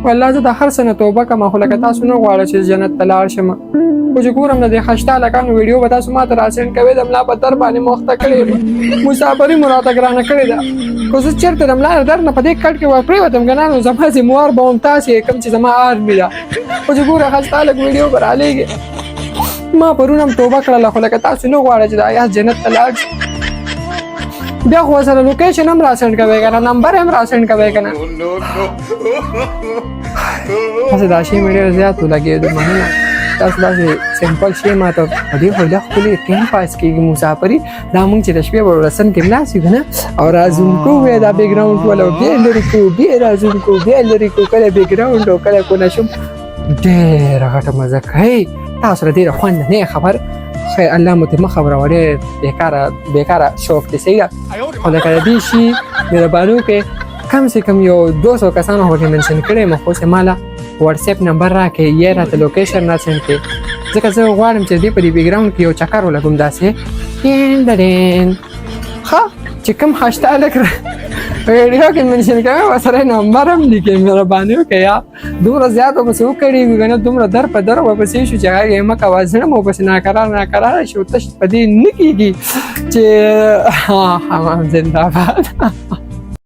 والله زه د هر څه نه توبه کوم خو لکه تاسو نه غواړئ چې جنت ته لاړ شم خو چې ګورم نه د خشته هلکانو ویډیو به تاسو ماته راسینډ کوئ د ملا په در باندې مخته کړې یم مسافري مو راته ګرانه کړې ده خو زه چېرته د ملا د در نه په دې کټ کې ورپرېوتم که نه نو زما ذموار به هم تاسې کوم چې زما آرمي ده خو چې ګوره خشته هلک ویډیو به رالیږي ما پرون هم توبه کړله خو لکه تاسو نه غواړئ چې د ایاز جنت ته لاړ شي بیا خو سره لوکیشن هم راسینډ کوئ که نه نمبر هم راسینډ کوئ که نه هسې دا شی مې ډېر زیات ولګېدو مننه تاسو داسې سمپل شی ما ته په دې خو ډېر ښکلې ټایم پاس کېږي مسافري دا مونږ چې د شپې به ورسن کې ملاس یو که نه او رازونکو وی دا بیکګراونډ والا بیا لرې کړو بیا رازونکو بیا لرې کړو کله بیکګراونډ او کله کونه شم ډېره غټه مزه کوي تاسو سره ډېره خوند نه خبر خیر الله مو ته مخ خبره وړې بیکاره شوق دې صحیح ده خو لکه د دې شي مهرباني وکړئ کم سے کم یو 200 کسانو هغې منشن کړی یم خو چې ماله واتساپ نمبر راکړئ یا راته لوکیشن راسینډ کړئ ځکه زه غواړم چې دې په دې بیکګراونډ کې یو چکر ولګوم داسې ښه چې کوم هشته هلک ویډیو کې منشن کوئ ورسره نمبر هم لیکئ مهرباني وکړئ یا دومره زیات ورپسې وکړي وي که نه دومره در په در ورپسې شو چې هغه یې مه کوه زړه مو ورپسې ناقراره شي تش په دې نه کېږي چې حمام زنده‌باد